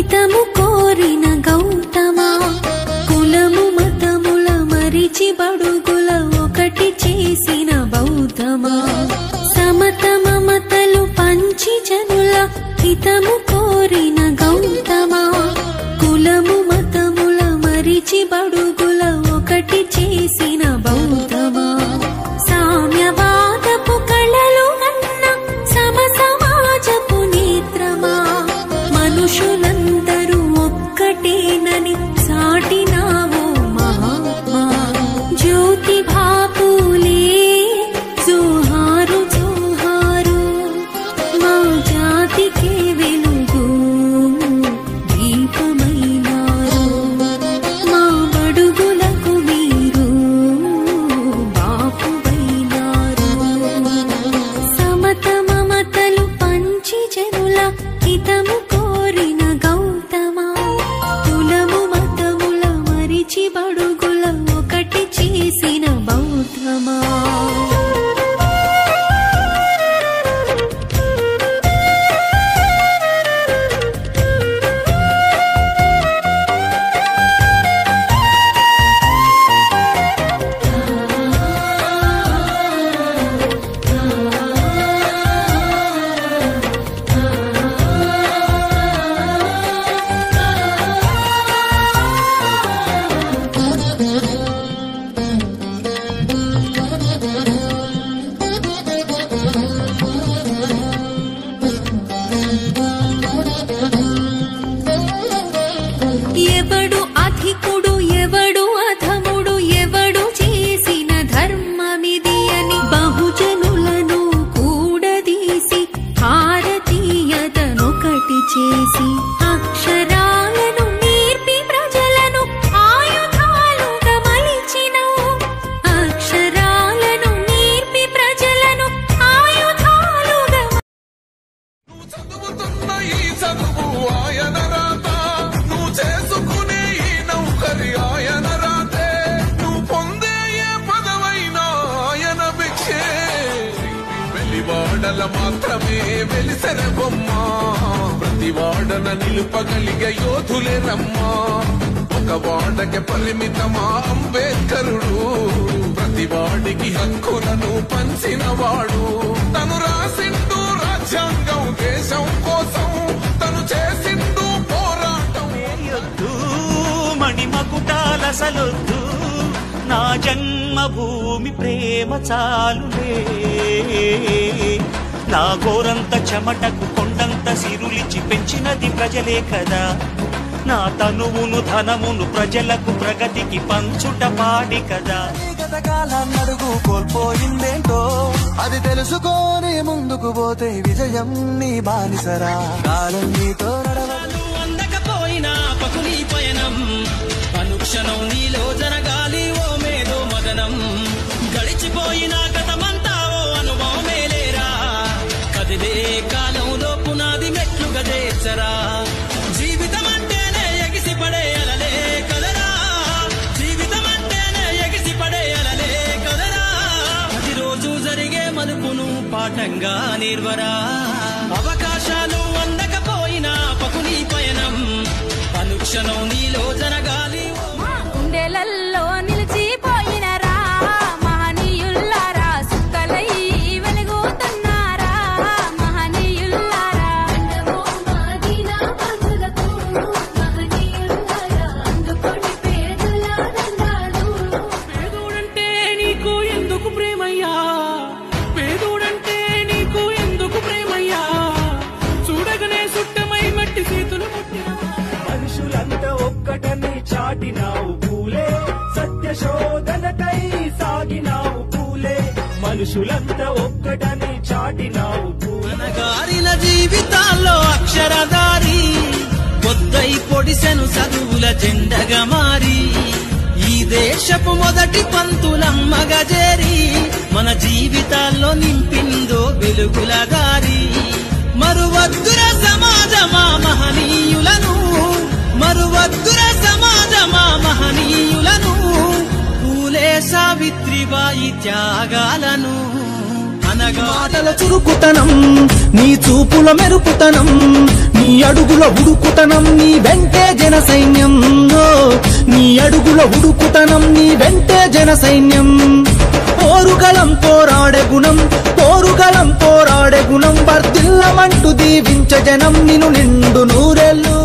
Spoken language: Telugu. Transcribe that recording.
హితము కోరిన గౌతమా కులము మతముల మరిచి బడుగుల ఒకటి చేసిన బౌద్ధమా సమత మమతలు పంచి జనుల హితము కోరిన గౌతమా కులము మతముల మరిచి బడుగుల ఒకటి చేసిన బౌద్ధమా సామ్యవాదపు కళలు అన్న సమ సమాజపు నేత్రమా మనుషులందరూ ఒక్కటేనని సాటినావో మహాత్మా జ్యోతి బాపులే జోహారు జోహారు మా జాతికే వెలుగు దీపమైనారు మా బడుగులకు మీరు బాపువైనారు సమత మమతలు పంచి జనుల హితము కోరిన గౌతమా కులము మతముల మరిచి బడుగుల ఒకటి చేసిన బౌద్ధమా ఎవడు అధికుడు ఎవడు అధముడు ఎవడు చేసిన ధర్మమిది అని బహుజనులను కూడదీసి భారతీయతనొకటి చేసి అక్షరాలను నేర్పి ప్రజలను ఆయుధాలుగా మలిచినవు అక్షరాలను నేర్పి ప్రజలను ఆయుధాలుగా చేసుకునే ఈ నౌకరి ఆయన రాతే నువ్వు పొందే ఏ పదవైనా ఆయన భిక్షే వెలివాడల మాత్రమే వెలిసెన బొమ్మ ప్రతి వాడన నిలుపగలిగే యోధులే రమ్మా ఒక వాడకి పరిమితమా అంబేద్కరుడు ప్రతి వాడికి హక్కులను పంచిన వాడు తను రాసిండు రాజ్యాంగం దేశం కోసం తను చేసిండు పోరాటం మణిమకుటాలసలొద్దు నా జన్మభూమి ప్రేమ చాలులే నా గోరంత చెమటకు కొండంత సిరులిచి పెంచినది ప్రజలే కదా నా తనువును ధనమును ప్రజలకు ప్రగతికి పంచుట పాడి కదా గతకాలన్నడుగు కోల్పోయిందేంటో అది తెలుసుకొని ముందుకు పోతే విజయం నీ బానిసరా కాలం నీతో నడవదు అందకపోయినా పకుని పయనం అనుక్షణం నీలో జరగాలి ఓ మేధో మదనం గడిచిపోయిన గతమంతా ఓ అనుభవమేలేరా కదిలే కాలంలో పునాది మెట్లుగా చేర్చరా జీవితం అంటేనే ఎగిసి పడే అలలే కదరా జీవితం అంటేనే ఎగిసి పడే అలలే కదరా ప్రతిరోజు జరిగే మలుపును పాఠంగా నిర్వరా అవకాశాలు అందకపోయినా పకుని పయనం అనుక్షణం నీలో జరగాలి గుండెలల్లో నిలిచిపోయినరా మహనీయుల్లారా సుక్కలై వెలుగుతున్నారా మహనీయుల్లారా పేదోడంటే నీకు ఎందుకు ప్రేమయ్యా పేదోడంటే నీకు ఎందుకు ప్రేమయ్యా చూడగనే సుట్టమై మట్టి చేతులు ముట్టిన మనుషులంతా ఒక్కటని చాటినావు పూలే సత్యశోధనకై సాగినావు పూలే మనుషులంతా ఒక్కటని చాటినావు పూలే గారిన జీవితాల్లో అక్షరదారి పొద్దై పొడిసెను చదువుల జెండగా మారి ఈ దేశపు మొదటి పంతులమ్మగా చేరి మన జీవితాల్లో నింపిందో వెలుగుల దారి మరువద్దుర సమాజమా మహనీయులను మరువద్దుర సమాజమా మహనీయులను పూలే సావిత్రిబాయి త్యాగాలను దండగా మాటల చురుకుతనం నీ చూపుల మెరుపుతనం నీ అడుగుల ఉడుకుతనం నీ వెంటే జన సైన్యం నీ అడుగుల ఉడుకుతనం నీ వెంటే జన సైన్యం పోరుగలం పోరాడే గుణం వర్ధిల్లమంటూ దీవించ జనం నిన్ను నిండు నూరెళ్ళు